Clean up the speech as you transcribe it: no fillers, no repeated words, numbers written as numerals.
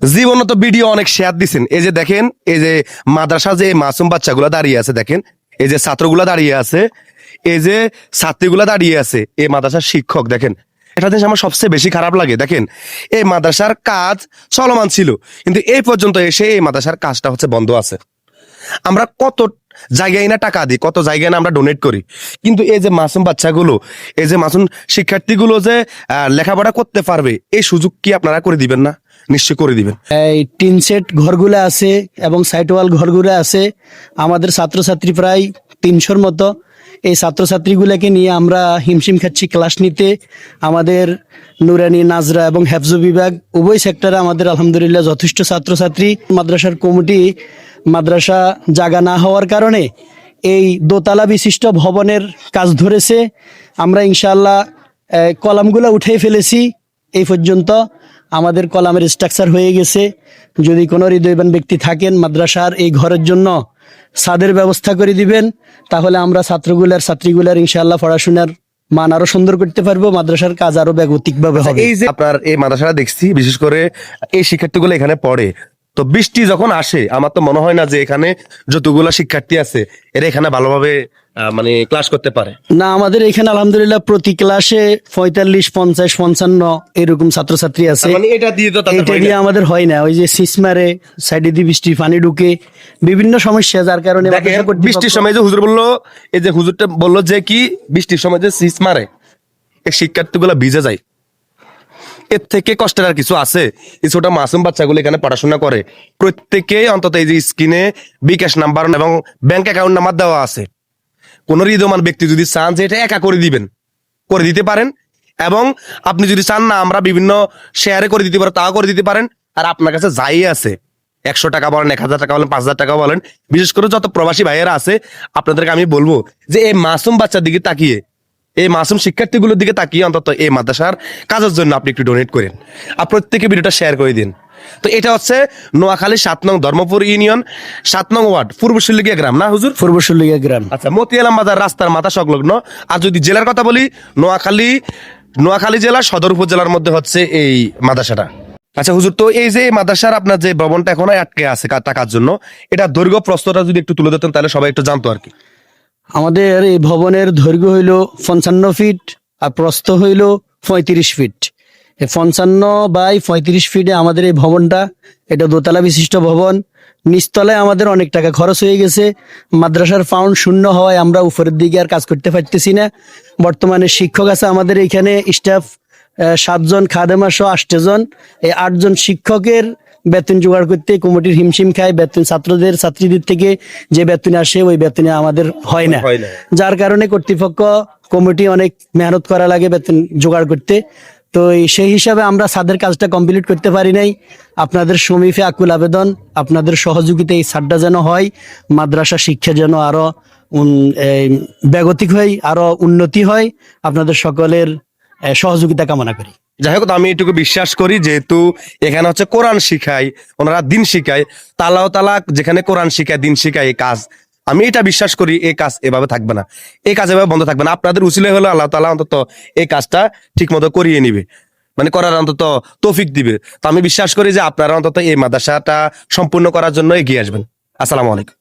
জীবনে তো ভিডিও অনেক শেয়ার দিছেন, এই যে দেখেন, এই যে মাদ্রাসা যে মাসুম বাচ্চাগুলা দাঁড়িয়ে আছে, দেখেন এই যে ছাত্রগুলা দাঁড়িয়ে আছে, এই যে ছাত্রীগুলা দাঁড়িয়ে আছে, এই মাদ্রাসার শিক্ষক দেখেন। এটা জিনিস আমার সবচেয়ে বেশি খারাপ লাগে। দেখেন এই মাদ্রাসার কাজ চলমান ছিল, কিন্তু এই পর্যন্ত এসে এই মাদ্রাসার কাজটা হচ্ছে বন্ধ আছে। আমরা কত জায়গায় না টাকা দিই, কত জায়গায় না আমরা ডোনেট করি, কিন্তু এই যে মাসুম বাচ্চাগুলো, এই যে মাসুম শিক্ষার্থীগুলো যে লেখাপড়া করতে পারবে, এই সুযোগ কি আপনারা করে দিবেন না? নিশ্চয় করে দিবেন। এই টিন সেট ঘরগুলো আছে এবং সাইড ওয়াল ঘরগুলো আছে। আমাদের ছাত্রছাত্রী প্রায় 300-র মতো। এই ছাত্রছাত্রীগুলোকে নিয়ে আমরা হিমশিম খাচ্ছি ক্লাস নিতে। আমাদের নুরানি, নাজরা এবং হেফজ বিভাগ উভয় সেক্টরে আমাদের আলহামদুলিল্লাহ যথেষ্ট ছাত্রছাত্রী। মাদ্রাসার কমিটি মাদ্রাসা জায়গা না হওয়ার কারণে এই দোতলা বিশিষ্ট ভবনের কাজ ধরেছে। আমরা ইনশাআল্লাহ কলামগুলো উঠে ফেলেছি। এই পর্যন্ত আমাদের কলামের স্ট্রাকচার হয়ে গেছে। যদি কোনো হৃদয়বান ব্যক্তি থাকেন মাদ্রাসার এই ঘরের জন্য ছাদের ব্যবস্থা করে দিবেন, তাহলে আমরা ছাত্রীগুলার ইনশাআল্লাহ পড়াশোনার মান আরো সুন্দর করতে পারবো, মাদ্রাসার কাজ আরো ব্যাগতিক ভাবে হবে। এই যে আপনার এই মাদ্রাসাটা দেখছি, বিশেষ করে এই শিক্ষার্থীগুলো এখানে পড়ে, তো বৃষ্টি যখন আসে আমার তো মনে হয় না যে এখানে যতগুলো শিক্ষার্থী আছে এরা এখানে ভালোভাবে মানে ক্লাস করতে পারে না, আমাদের এখানে আলহামদুলিল্লাহ প্রতি ক্লাসে 45, 50, 55 এরকম ছাত্রছাত্রী আছে। মানে এটা দিয়ে তো তাদের এটা হয় দিয়ে না। আমাদের হয় না। ওই যে সিসমারে সাইডে দিয়ে বৃষ্টি পানি ঢুকে বিভিন্ন সমস্যা, যার কারণে দেখেন, মাদ্রাসা কর্তৃপক্ষ- বৃষ্টির সময় যে হুজুর বললো, এই যে হুজুরটা বললো যে কি বৃষ্টির সময় যে সিস মারে, এই শিক্ষার্থীগুলো ভিজে যায়। এর থেকে কষ্টের আর কিছু আছে? এই ছোট মাসুম বাচ্চাগুলো এখানে পড়াশোনা করে, প্রত্যেকেই অন্তত এই যে স্ক্রিনে বিকাশ নাম্বার এবং ব্যাংক অ্যাকাউন্ট নাম্বার দেওয়া আছে। কোন হৃদয়মান ব্যক্তি যদি চান যে এটা একা করে দিবেন, করে দিতে পারেন। এবং আপনি যদি চান না আমরা বিভিন্ন শেয়ারে করে দিতে পারো, তাও করে দিতে পারেন। আর আপনার কাছে যাই আছে, 100 টাকা বলেন, 1000 টাকা বলেন, 5000 টাকা বলেন, বিশেষ করে যত প্রবাসী ভাইয়েরা আছে আপনাদেরকে আমি বলবো যে এই মাসুম বাচ্চার দিকে তাকিয়ে, এই মাসুম শিক্ষার্থীগুলোর দিকে তাকিয়ে অন্তত এই মাদ্রাসার কাজের জন্য আপনি একটু ডোনেট করেন, আর প্রত্যেকে ভিডিওটা শেয়ার করে দিন। তো এটা হচ্ছে নোয়াখালী 7 নং ধর্মপুর ইউনিয়ন 7 নং ওয়ার্ড পূর্বশুলিয়া গ্রাম, না হুজুর? পূর্বশুলিয়া গ্রাম। আচ্ছা, মতিয়ালাম বাজার রাস্তার মাথা সংলগ্ন। আর যদি জেলার কথা বলি, নোয়াখালী জেলা সদর উপজেলার মধ্যে হচ্ছে এই মাদ্রাসাটা। আচ্ছা হুজুর, তো এই যে মাদ্রাসার আপনার যে ভবনটা এখন আটকে আছে টাকার জন্য, এটা দৈর্ঘ্য প্রস্থটা যদি একটু তুলে দিতেন তাহলে সবাই একটু জানতো আর কি। আমাদের এই ভবনের দৈর্ঘ্য হইল 55 ফিট আর প্রস্থ হইল 35 ফিট। এই 55/35 ফিটে আমাদের এই ভবনটা, এটা দোতলা বিশিষ্ট ভবন। নিচতলায় আমাদের অনেক টাকা খরচ হয়ে গেছে। মাদ্রাসার ফাউন্ড শূন্য হওয়ায় আমরা উপরের দিকে আর কাজ করতে পারতেছি না। বর্তমানে শিক্ষক আছে আমাদের এখানে, স্টাফ 7 জন, খাদেমা সহ 8 জন। এই 8 জন শিক্ষকের বেতন জোগাড় করতে কমিটির হিমশিম খায়। বেতন ছাত্রীদের থেকে যে বেতন আসে ওই বেতনে আমাদের হয় না, যার কারণে কর্তৃপক্ষ কমিটি অনেক মেহনত করা লাগে বেতন জোগাড় করতে। তো সেই হিসাবে আমরা ছাদের কাজটা কমপ্লিট করতে পারি নাই। আপনাদের সমীপে আকুল আবেদন, আপনাদের সহযোগিতা এই ছাদটা যেন হয়, মাদ্রাসা শিক্ষা যেন আরো ব্যাগতিক হয়, আরো উন্নতি হয়। আপনাদের সকলের সহযোগিতা কামনা করি। যাই হোক, আমি এটুকু বিশ্বাস করি, যেহেতু এখানে হচ্ছে কোরআন শিখায়, ওনারা দিন শিখায়, তালা যেখানে কোরআন শিখায়, দিন শিখায়, এই কাজ আমি এটা বিশ্বাস করি এই কাজ এভাবে থাকবে না, এই কাজ এভাবে বন্ধ থাকবে না। আপনাদের উসিলে হলো আল্লাহ তাআলা অন্তত এই কাজটা ঠিক মতো করিয়ে নিবে, মানে করার অন্তত তৌফিক দিবে। তো আমি বিশ্বাস করি যে আপনারা অন্তত এই মাদ্রাসাটা সম্পূর্ণ করার জন্য এগিয়ে আসবেন। আসসালামু আলাইকুম।